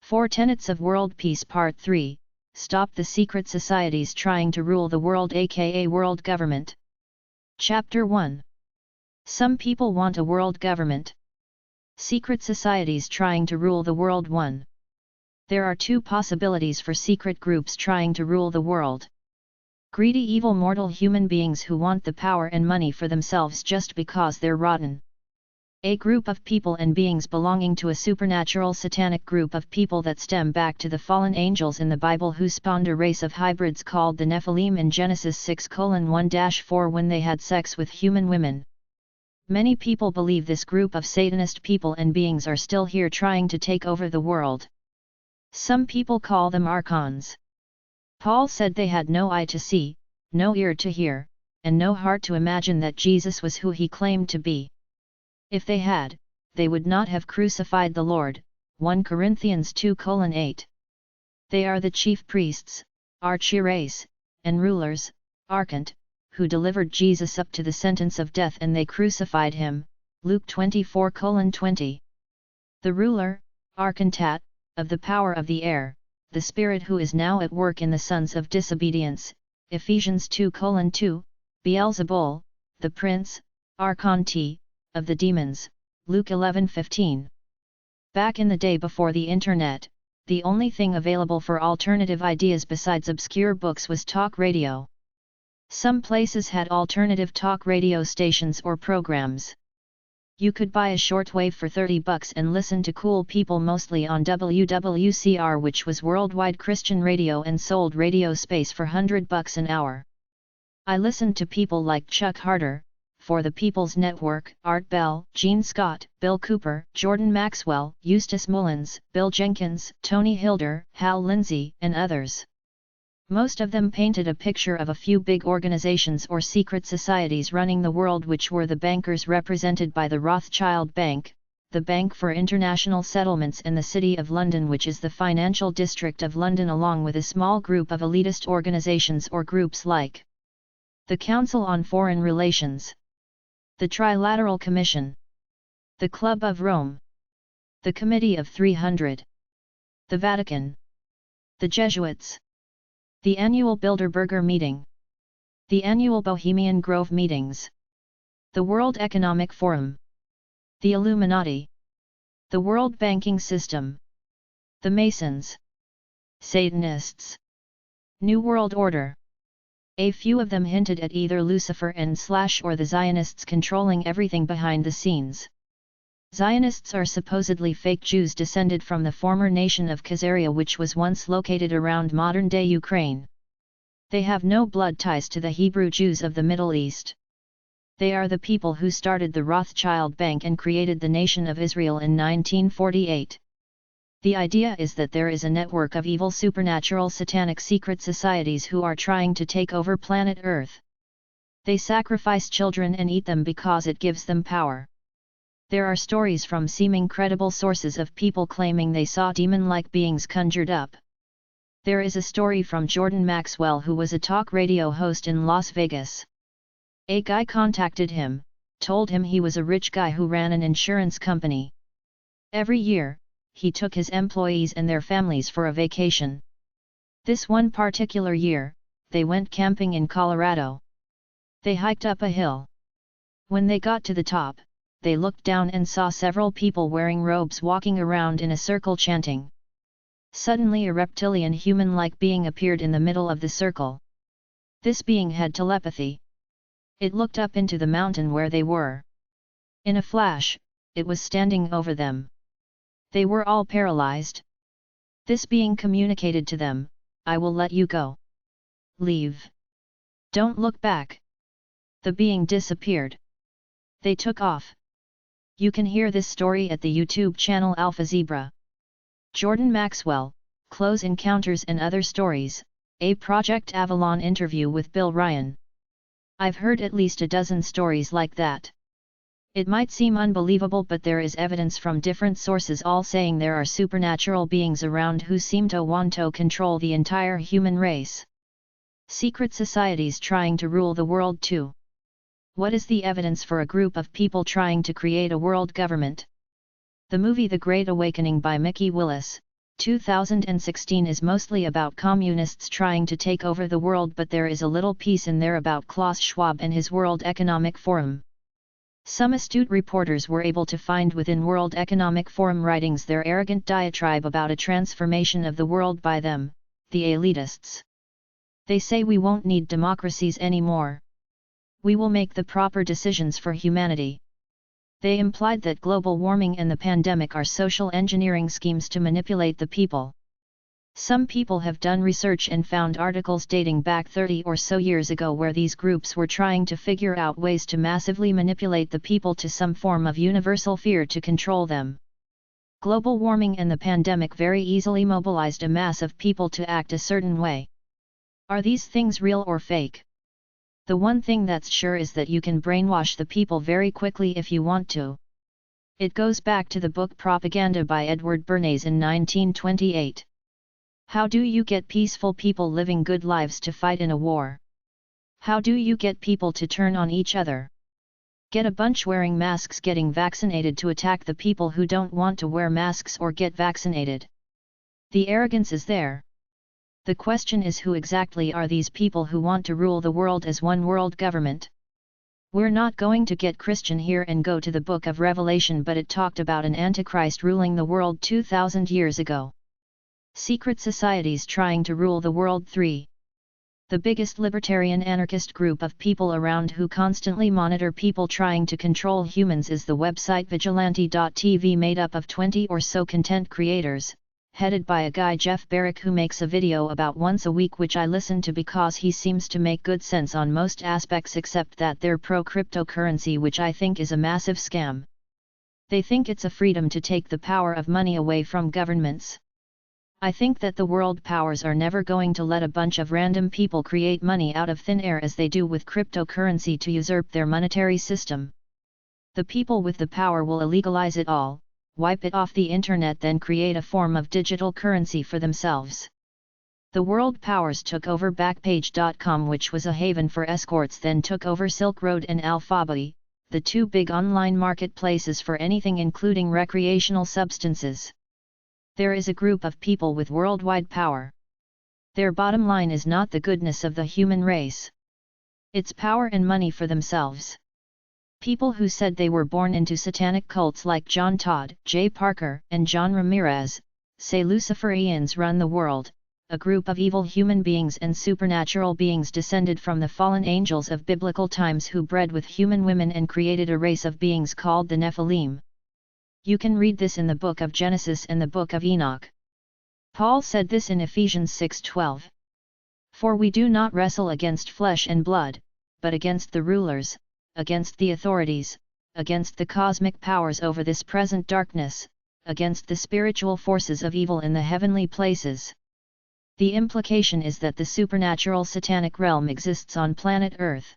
4 Tenets of World Peace Part 3, Stop the Secret Societies Trying to Rule the World aka World Government. Chapter 1. Some people want a world government. Secret societies trying to rule the world. 1. There are two possibilities for secret groups trying to rule the world. Greedy, evil, mortal human beings who want the power and money for themselves just because they're rotten. A group of people and beings belonging to a supernatural satanic group of people that stem back to the fallen angels in the Bible who spawned a race of hybrids called the Nephilim in Genesis 6:1-4 when they had sex with human women. Many people believe this group of Satanist people and beings are still here trying to take over the world. Some people call them archons. Paul said they had no eye to see, no ear to hear, and no heart to imagine that Jesus was who he claimed to be. If they had, they would not have crucified the Lord. 1 Corinthians 2:8. They are the chief priests, archieres, and rulers, archont, who delivered Jesus up to the sentence of death and they crucified him. Luke 24:20. The ruler, archontat, of the power of the air, the spirit who is now at work in the sons of disobedience. Ephesians 2:2. Beelzebul, the prince, archonti, of the demons. Luke 11:15. Back in the day before the internet, the only thing available for alternative ideas besides obscure books was talk radio. Some places had alternative talk radio stations or programs. You could buy a shortwave for $30 and listen to cool people mostly on WWCR, which was worldwide Christian radio and sold radio space for $100 an hour. I listened to people like Chuck Harder, For the People's Network, Art Bell, Gene Scott, Bill Cooper, Jordan Maxwell, Eustace Mullins, Bill Jenkins, Tony Hilder, Hal Lindsey, and others. Most of them painted a picture of a few big organizations or secret societies running the world, which were the bankers represented by the Rothschild Bank, the Bank for International Settlements, and the City of London, which is the financial district of London, along with a small group of elitist organizations or groups like the Council on Foreign Relations, the Trilateral Commission, the Club of Rome, the Committee of 300, the Vatican, the Jesuits, the annual Bilderberger meeting, the annual Bohemian Grove meetings, the World Economic Forum, the Illuminati, the World Banking System, the Masons, Satanists, New World Order. A few of them hinted at either Lucifer and/or the Zionists controlling everything behind the scenes. Zionists are supposedly fake Jews descended from the former nation of Khazaria, which was once located around modern-day Ukraine. They have no blood ties to the Hebrew Jews of the Middle East. They are the people who started the Rothschild Bank and created the nation of Israel in 1948. The idea is that there is a network of evil supernatural satanic secret societies who are trying to take over planet Earth. They sacrifice children and eat them because it gives them power. There are stories from seeming credible sources of people claiming they saw demon-like beings conjured up. There is a story from Jordan Maxwell, who was a talk radio host in Las Vegas. A guy contacted him, told him he was a rich guy who ran an insurance company. Every year, he took his employees and their families for a vacation. This one particular year, they went camping in Colorado. They hiked up a hill. When they got to the top, they looked down and saw several people wearing robes walking around in a circle chanting. Suddenly a reptilian human-like being appeared in the middle of the circle. This being had telepathy. It looked up into the mountain where they were. In a flash, it was standing over them. They were all paralyzed. This being communicated to them, "I will let you go. Leave. Don't look back." The being disappeared. They took off. You can hear this story at the YouTube channel Alpha Zebra. Jordan Maxwell, Close Encounters and Other Stories, a Project Avalon interview with Bill Ryan. I've heard at least a dozen stories like that. It might seem unbelievable, but there is evidence from different sources all saying there are supernatural beings around who seem to want to control the entire human race. Secret societies trying to rule the world too. What is the evidence for a group of people trying to create a world government? The movie The Great Awakening by Mickey Willis, 2016 is mostly about communists trying to take over the world, but there is a little piece in there about Klaus Schwab and his World Economic Forum. Some astute reporters were able to find within World Economic Forum writings their arrogant diatribe about a transformation of the world by them, the elitists. They say we won't need democracies anymore. We will make the proper decisions for humanity. They implied that global warming and the pandemic are social engineering schemes to manipulate the people. Some people have done research and found articles dating back 30 or so years ago where these groups were trying to figure out ways to massively manipulate the people to some form of universal fear to control them. Global warming and the pandemic very easily mobilized a mass of people to act a certain way. Are these things real or fake? The one thing that's sure is that you can brainwash the people very quickly if you want to. It goes back to the book Propaganda by Edward Bernays in 1928. How do you get peaceful people living good lives to fight in a war? How do you get people to turn on each other? Get a bunch wearing masks getting vaccinated to attack the people who don't want to wear masks or get vaccinated. The arrogance is there. The question is, who exactly are these people who want to rule the world as one world government? We're not going to get Christian here and go to the book of Revelation, but it talked about an Antichrist ruling the world 2000 years ago. Secret societies trying to rule the world 3. The biggest libertarian anarchist group of people around who constantly monitor people trying to control humans is the website Vigilante.tv, made up of 20 or so content creators, headed by a guy Jeff Barrick who makes a video about once a week, which I listen to because he seems to make good sense on most aspects except that they're pro-cryptocurrency, which I think is a massive scam. They think it's a freedom to take the power of money away from governments. I think that the world powers are never going to let a bunch of random people create money out of thin air as they do with cryptocurrency to usurp their monetary system. The people with the power will illegalize it all, wipe it off the internet, then create a form of digital currency for themselves. The world powers took over Backpage.com, which was a haven for escorts, then took over Silk Road and Alphabet, the two big online marketplaces for anything including recreational substances. There is a group of people with worldwide power. Their bottom line is not the goodness of the human race. It's power and money for themselves. People who said they were born into satanic cults like John Todd, Jay Parker, and John Ramirez, say Luciferians run the world, a group of evil human beings and supernatural beings descended from the fallen angels of biblical times who bred with human women and created a race of beings called the Nephilim. You can read this in the book of Genesis and the book of Enoch. Paul said this in Ephesians 6:12. For we do not wrestle against flesh and blood, but against the rulers, against the authorities, against the cosmic powers over this present darkness, against the spiritual forces of evil in the heavenly places. The implication is that the supernatural satanic realm exists on planet Earth.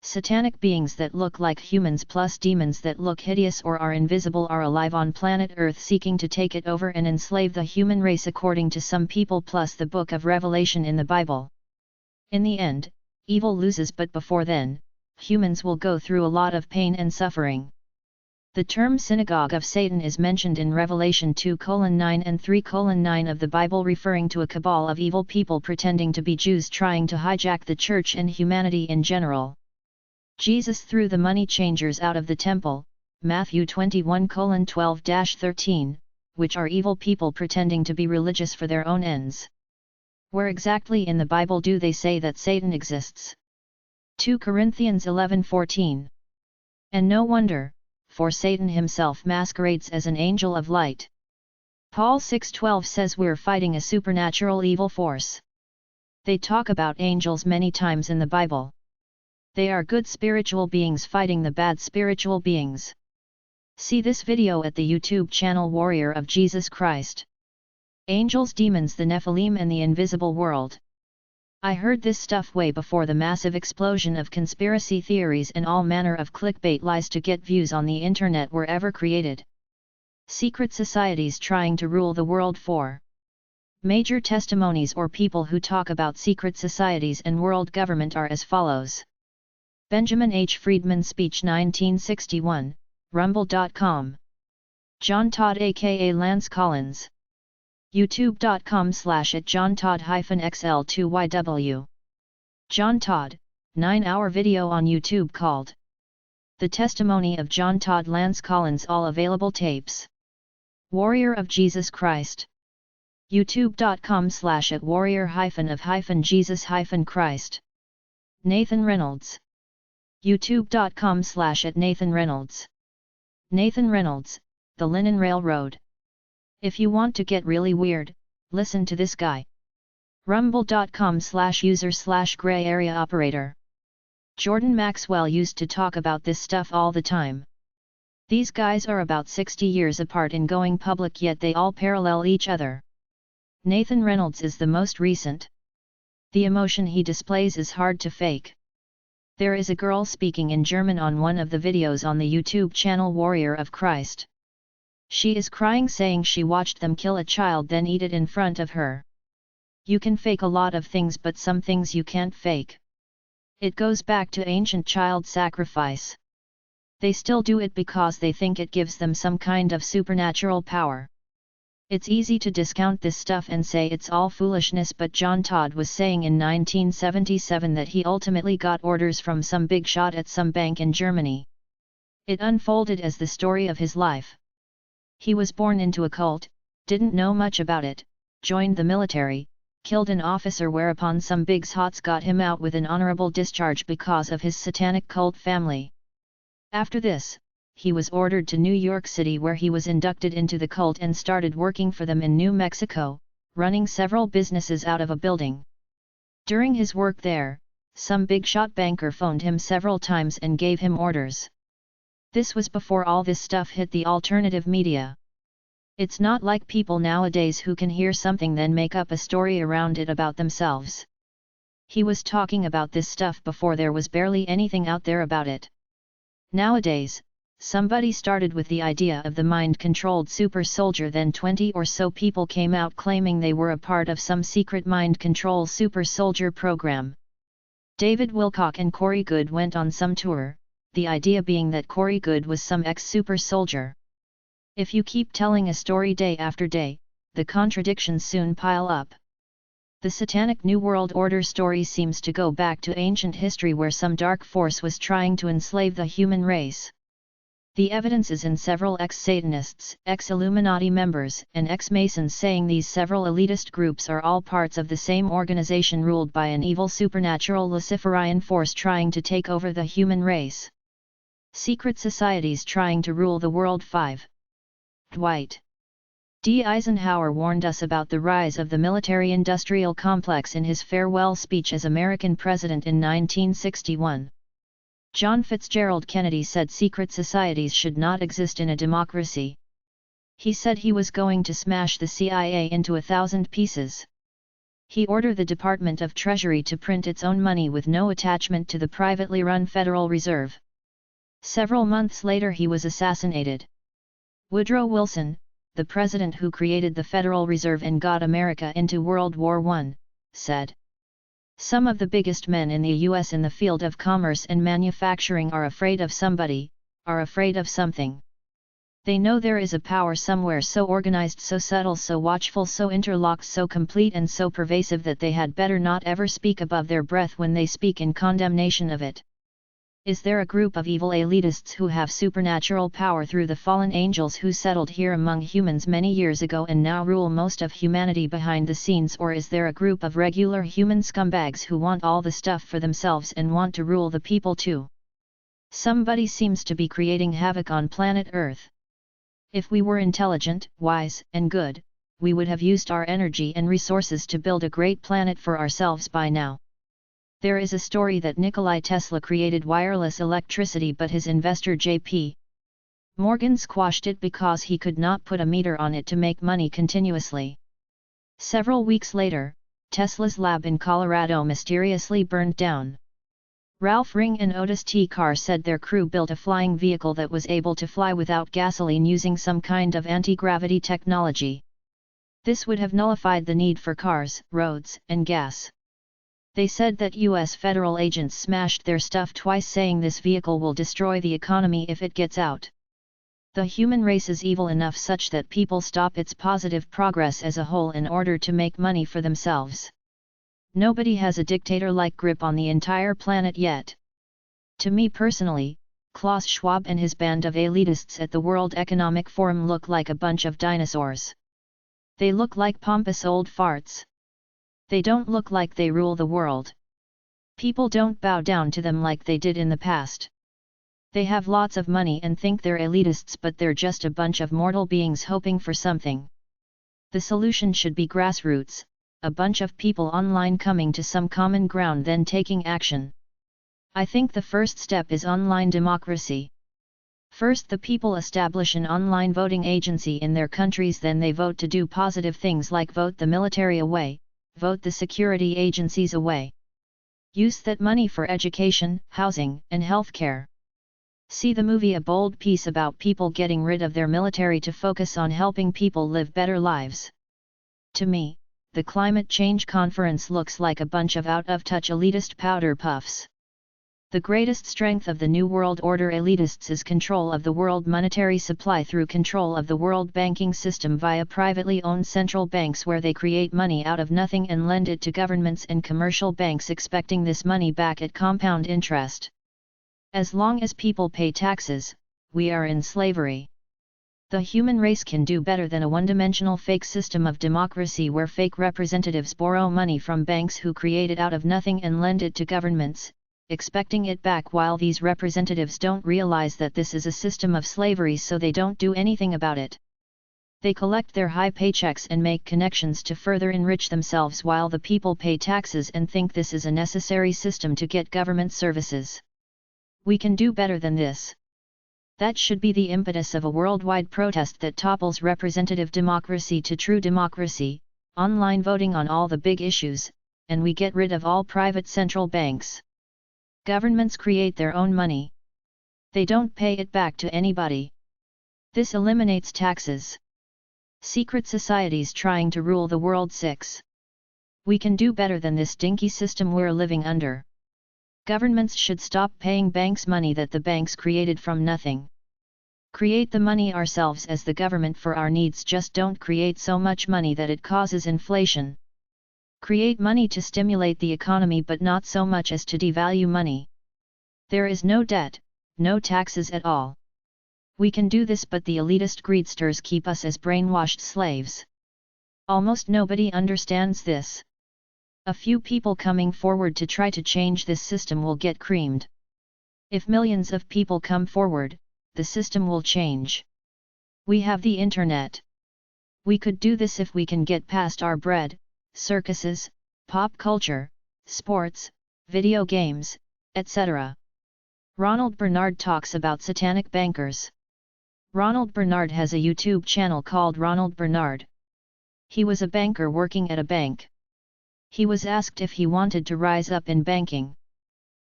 Satanic beings that look like humans plus demons that look hideous or are invisible are alive on planet Earth, seeking to take it over and enslave the human race according to some people plus the book of Revelation in the Bible. In the end, evil loses, but before then, humans will go through a lot of pain and suffering. The term synagogue of Satan is mentioned in Revelation 2:9 and 3:9 of the Bible, referring to a cabal of evil people pretending to be Jews trying to hijack the church and humanity in general. Jesus threw the money changers out of the temple, Matthew 21:12-13, which are evil people pretending to be religious for their own ends. Where exactly in the Bible do they say that Satan exists? 2 Corinthians 11:14. And no wonder, for Satan himself masquerades as an angel of light. Paul 6:12 says we're fighting a supernatural evil force. They talk about angels many times in the Bible. They are good spiritual beings fighting the bad spiritual beings. See this video at the YouTube channel Warrior of Jesus Christ. Angels, demons, the Nephilim and the invisible world. I heard this stuff way before the massive explosion of conspiracy theories and all manner of clickbait lies to get views on the internet were ever created. Secret societies trying to rule the world. 4. Major testimonies or people who talk about secret societies and world government are as follows. Benjamin H. Friedman speech 1961, Rumble.com. John Todd aka Lance Collins. youtube.com/@JohnTodd-XL2YW. John Todd, 9-hour video on YouTube called The Testimony of John Todd Lance Collins. All available tapes. Warrior of Jesus Christ. youtube.com/@warrior-of-Jesus-Christ. Nathan Reynolds. youtube.com/@Nathan Reynolds. Nathan Reynolds, The Linen Railroad. If you want to get really weird, listen to this guy. rumble.com/user/gray area operator. Jordan Maxwell used to talk about this stuff all the time. These guys are about 60 years apart in going public, yet they all parallel each other. Nathan Reynolds is the most recent. The emotion he displays is hard to fake. There is a girl speaking in German on one of the videos on the YouTube channel Warrior of Christ. She is crying, saying she watched them kill a child then eat it in front of her. You can fake a lot of things, but some things you can't fake. It goes back to ancient child sacrifice. They still do it because they think it gives them some kind of supernatural power. It's easy to discount this stuff and say it's all foolishness, but John Todd was saying in 1977 that he ultimately got orders from some big shot at some bank in Germany. It unfolded as the story of his life. He was born into a cult, didn't know much about it, joined the military, killed an officer, whereupon some big shots got him out with an honorable discharge because of his satanic cult family. After this, he was ordered to New York City, where he was inducted into the cult and started working for them in New Mexico, running several businesses out of a building. During his work there, some big shot banker phoned him several times and gave him orders. This was before all this stuff hit the alternative media. It's not like people nowadays who can hear something then make up a story around it about themselves. He was talking about this stuff before there was barely anything out there about it. Nowadays, somebody started with the idea of the mind-controlled super soldier, then 20 or so people came out claiming they were a part of some secret mind control super soldier program. David Wilcock and Corey Goode went on some tour, the idea being that Corey Goode was some ex-super soldier. If you keep telling a story day after day, the contradictions soon pile up. The Satanic New World Order story seems to go back to ancient history, where some dark force was trying to enslave the human race. The evidence is in several ex-Satanists, ex-Illuminati members, and ex-Masons saying these several elitist groups are all parts of the same organization ruled by an evil supernatural Luciferian force trying to take over the human race. Secret societies trying to rule the world. 5. Dwight D. Eisenhower warned us about the rise of the military-industrial complex in his farewell speech as American president in 1961. John Fitzgerald Kennedy said secret societies should not exist in a democracy. He said he was going to smash the CIA into 1,000 pieces. He ordered the Department of Treasury to print its own money with no attachment to the privately run Federal Reserve. Several months later he was assassinated. Woodrow Wilson, the president who created the Federal Reserve and got America into World War I, said, "Some of the biggest men in the U.S. in the field of commerce and manufacturing are afraid of somebody, are afraid of something. They know there is a power somewhere so organized, so subtle, so watchful, so interlocked, so complete and so pervasive that they had better not ever speak above their breath when they speak in condemnation of it. Is there a group of evil elitists who have supernatural power through the fallen angels who settled here among humans many years ago and now rule most of humanity behind the scenes, or is there a group of regular human scumbags who want all the stuff for themselves and want to rule the people too? Somebody seems to be creating havoc on planet Earth. If we were intelligent, wise, and good, we would have used our energy and resources to build a great planet for ourselves by now." There is a story that Nikola Tesla created wireless electricity, but his investor J.P. Morgan squashed it because he could not put a meter on it to make money continuously. Several weeks later, Tesla's lab in Colorado mysteriously burned down. Ralph Ring and Otis T. Carr said their crew built a flying vehicle that was able to fly without gasoline using some kind of anti-gravity technology. This would have nullified the need for cars, roads, and gas. They said that U.S. federal agents smashed their stuff twice, saying this vehicle will destroy the economy if it gets out. The human race is evil enough such that people stop its positive progress as a whole in order to make money for themselves. Nobody has a dictator-like grip on the entire planet yet. To me personally, Klaus Schwab and his band of elitists at the World Economic Forum look like a bunch of dinosaurs. They look like pompous old farts. They don't look like they rule the world. People don't bow down to them like they did in the past. They have lots of money and think they're elitists, but they're just a bunch of mortal beings hoping for something. The solution should be grassroots, a bunch of people online coming to some common ground then taking action. I think the first step is online democracy. First the people establish an online voting agency in their countries, then they vote to do positive things like vote the military away, vote the security agencies away. Use that money for education, housing, and healthcare. See the movie A Bold Peace about people getting rid of their military to focus on helping people live better lives. To me, the climate change conference looks like a bunch of out-of-touch elitist powder puffs. The greatest strength of the New World Order elitists is control of the world monetary supply through control of the world banking system via privately owned central banks, where they create money out of nothing and lend it to governments and commercial banks, expecting this money back at compound interest. As long as people pay taxes, we are in slavery. The human race can do better than a one-dimensional fake system of democracy where fake representatives borrow money from banks who create it out of nothing and lend it to governments, expecting it back, while these representatives don't realize that this is a system of slavery, so they don't do anything about it. They collect their high paychecks and make connections to further enrich themselves while the people pay taxes and think this is a necessary system to get government services. We can do better than this. That should be the impetus of a worldwide protest that topples representative democracy to true democracy, online voting on all the big issues, and we get rid of all private central banks. Governments create their own money. They don't pay it back to anybody. This eliminates taxes. Secret societies trying to rule the world. 6. We can do better than this dinky system we're living under. Governments should stop paying banks money that the banks created from nothing. Create the money ourselves as the government for our needs, just don't create so much money that it causes inflation. Create money to stimulate the economy, but not so much as to devalue money. There is no debt, no taxes at all. We can do this, but the elitist greedsters keep us as brainwashed slaves. Almost nobody understands this. A few people coming forward to try to change this system will get creamed. If millions of people come forward, the system will change. We have the internet. We could do this if we can get past our bread, circuses, pop culture, sports, video games, etc. Ronald Bernard talks about satanic bankers. Ronald Bernard has a YouTube channel called Ronald Bernard. He was a banker working at a bank. He was asked if he wanted to rise up in banking.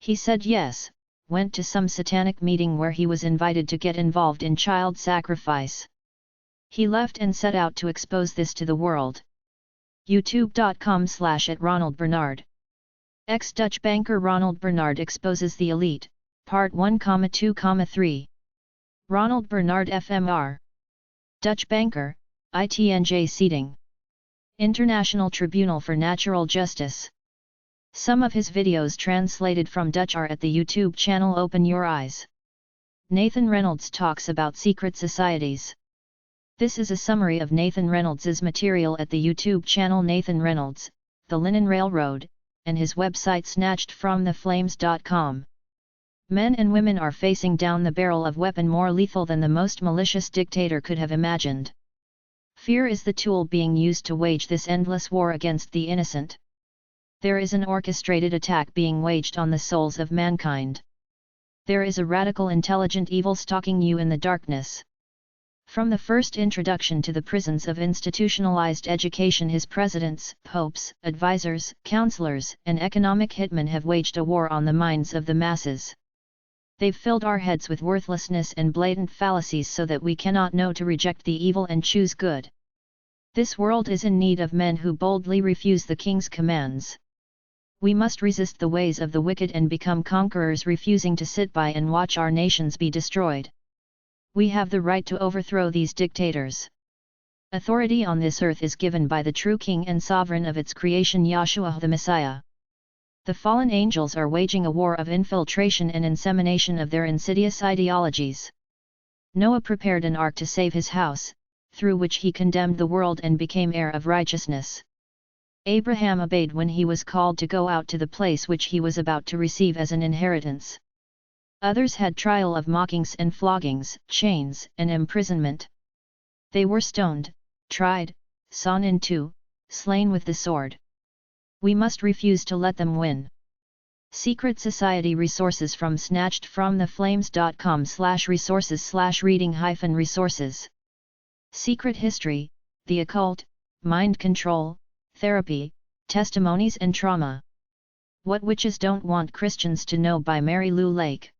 He said yes, went to some satanic meeting where he was invited to get involved in child sacrifice. He left and set out to expose this to the world. youtube.com/@RonaldBernard. Ex-Dutch banker Ronald Bernard exposes the elite, Part 1,2,3. Ronald Bernard FMR. Dutch banker, ITNJ seating. International Tribunal for Natural Justice. Some of his videos translated from Dutch are at the YouTube channel Open Your Eyes. Nathan Reynolds talks about secret societies. This is a summary of Nathan Reynolds' material at the YouTube channel Nathan Reynolds, The Linen Railroad, and his website snatchedfromtheflames.com. Men and women are facing down the barrel of weapon more lethal than the most malicious dictator could have imagined. Fear is the tool being used to wage this endless war against the innocent. There is an orchestrated attack being waged on the souls of mankind. There is a radical intelligent evil stalking you in the darkness. From the first introduction to the prisons of institutionalized education, his presidents, popes, advisors, counselors, and economic hitmen have waged a war on the minds of the masses. They've filled our heads with worthlessness and blatant fallacies so that we cannot know to reject the evil and choose good. This world is in need of men who boldly refuse the king's commands. We must resist the ways of the wicked and become conquerors, refusing to sit by and watch our nations be destroyed. We have the right to overthrow these dictators. Authority on this earth is given by the true King and Sovereign of its creation, Yahshua the Messiah. The fallen angels are waging a war of infiltration and insemination of their insidious ideologies. Noah prepared an ark to save his house, through which he condemned the world and became heir of righteousness. Abraham obeyed when he was called to go out to the place which he was about to receive as an inheritance. Others had trial of mockings and floggings, chains and imprisonment. They were stoned, tried, sawn in two, slain with the sword. We must refuse to let them win. Secret Society resources from snatchedfromtheflames.com/resources/reading-resources. Secret History, the Occult, Mind Control, Therapy, Testimonies and Trauma. What Witches Don't Want Christians to Know by Mary Lou Lake.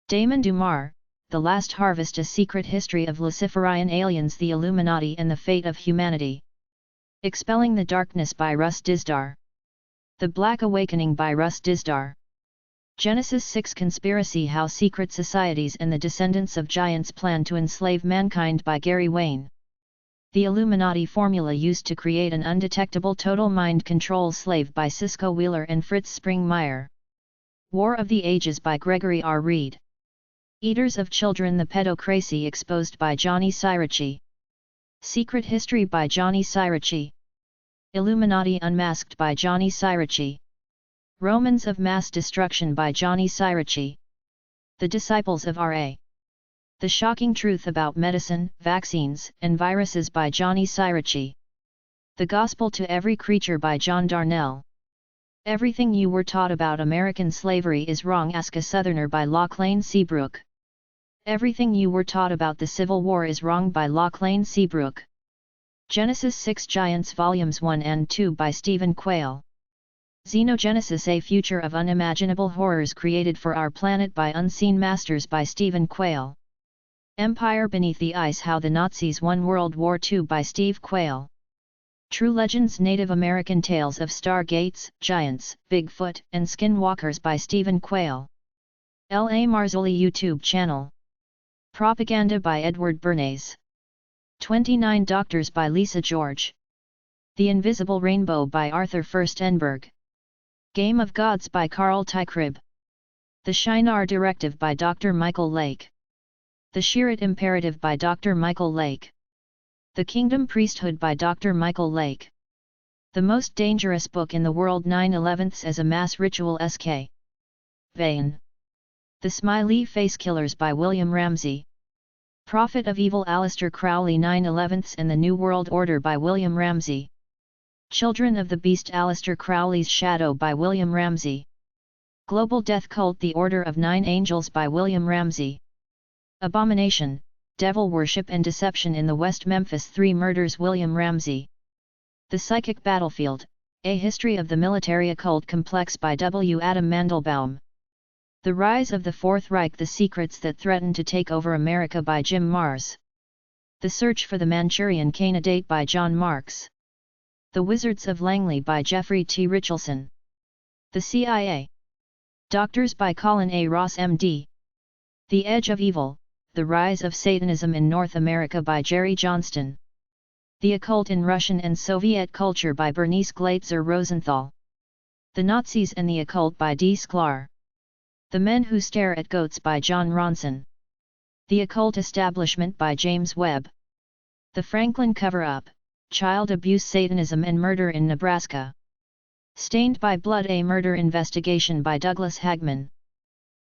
Damon Dumar, The Last Harvest: A Secret History of Luciferian Aliens, the Illuminati and the Fate of Humanity. Expelling the Darkness by Russ Dizdar. The Black Awakening by Russ Dizdar. Genesis 6 Conspiracy: How Secret Societies and the Descendants of Giants Plan to Enslave Mankind by Gary Wayne. The Illuminati Formula Used to Create an Undetectable Total Mind Control Slave by Cisco Wheeler and Fritz Springmeier. War of the Ages by Gregory R. Reed. Eaters of Children: The Pedocracy Exposed by Johnny Sirici. Secret History by Johnny Sirici. Illuminati Unmasked by Johnny Sirici. Romans of Mass Destruction by Johnny Sirici. The Disciples of R.A. The Shocking Truth About Medicine, Vaccines, and Viruses by Johnny Sirici. The Gospel to Every Creature by John Darnell. Everything You Were Taught About American Slavery Is Wrong, Ask a Southerner by Lachlan Seabrook. Everything You Were Taught About the Civil War Is Wrong by Lachlan Seabrook. Genesis 6 Giants Volumes 1 and 2 by Stephen Quayle. Xenogenesis: A Future of Unimaginable Horrors Created for Our Planet by Unseen Masters by Stephen Quayle. Empire Beneath the Ice: How the Nazis Won World War II by Steve Quayle. True Legends: Native American Tales of Stargates, Giants, Bigfoot, and Skinwalkers by Stephen Quayle. L. A. Marzulli YouTube channel. Propaganda by Edward Bernays. 29 Doctors by Lisa George. The Invisible Rainbow by Arthur Furstenberg. Game of Gods by Carl Teichrieb. The Shinar Directive by Dr. Michael Lake. The Shirat Imperative by Dr. Michael Lake. The Kingdom Priesthood by Dr. Michael Lake. The Most Dangerous Book in the World: 9/11ths as a Mass Ritual. S.K. Vane. The Smiley Face Killers by William Ramsey. Prophet of Evil: Aleister Crowley, 9/11ths and the New World Order by William Ramsey. Children of the Beast: Aleister Crowley's Shadow by William Ramsey. Global Death Cult: The Order of Nine Angels by William Ramsey. Abomination, Devil Worship and Deception in the West Memphis 3 Murders, William Ramsey. The Psychic Battlefield: A History of the Military Occult Complex by W. Adam Mandelbaum. The Rise of the Fourth Reich: The Secrets That Threaten to Take Over America by Jim Marrs. The Search for the Manchurian Candidate by John Marks. The Wizards of Langley by Jeffrey T. Richelson. The CIA. Doctors by Colin A. Ross M.D. The Edge of Evil: The Rise of Satanism in North America by Jerry Johnston. The Occult in Russian and Soviet Culture by Bernice Glaetzer Rosenthal. The Nazis and the Occult by D. Sklar. The Men Who Stare at Goats by John Ronson. The Occult Establishment by James Webb. The Franklin Cover-Up: Child Abuse, Satanism and Murder in Nebraska. Stained by Blood: A Murder Investigation by Douglas Hagman.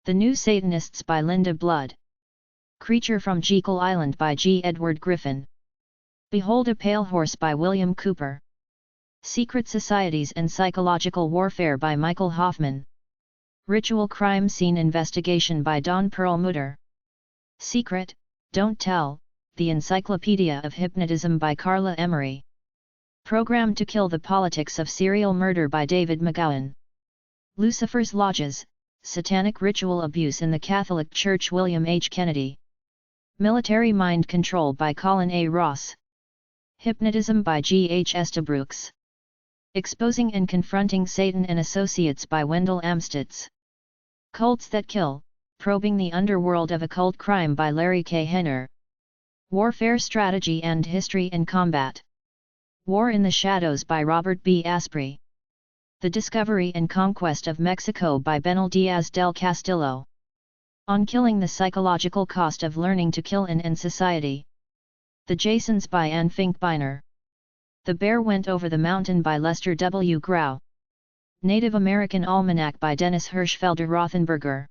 The New Satanists by Linda Blood. Creature from Jekyll Island by G. Edward Griffin. Behold a Pale Horse by William Cooper. Secret Societies and Psychological Warfare by Michael Hoffman. Ritual Crime Scene Investigation by Don Perlmutter. Secret, Don't Tell: The Encyclopedia of Hypnotism by Carla Emery. Program to Kill: The Politics of Serial Murder by David McGowan. Lucifer's Lodges: Satanic Ritual Abuse in the Catholic Church, William H. Kennedy. Military Mind Control by Colin A. Ross. Hypnotism by G. H. Estabrooks. Exposing and Confronting Satan and Associates by Wendell Amstutz. Cults That Kill: Probing the Underworld of Occult Crime by Larry K. Henner. Warfare Strategy and History in Combat. War in the Shadows by Robert B. Asprey. The Discovery and Conquest of Mexico by Benel Diaz del Castillo. On Killing the Psychological Cost of Learning to Kill in Society. The Jasons by Anne Finkbeiner. The Bear Went Over the Mountain by Lester W. Grau. Native American Almanac by Dennis Hirschfelder Rothenberger.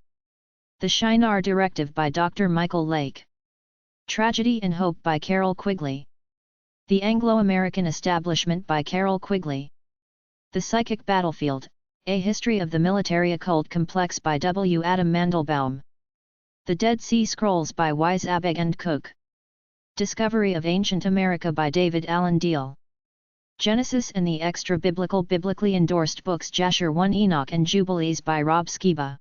The Shinar Directive by Dr. Michael Lake. Tragedy and Hope by Carol Quigley. The Anglo-American Establishment by Carol Quigley. The Psychic Battlefield, A History of the Military Occult Complex by W. Adam Mandelbaum. The Dead Sea Scrolls by Wise Abegg and Cook. Discovery of Ancient America by David Allen Deal. Genesis and the Extra-Biblical Biblically Endorsed Books Jasher 1 Enoch and Jubilees by Rob Skiba.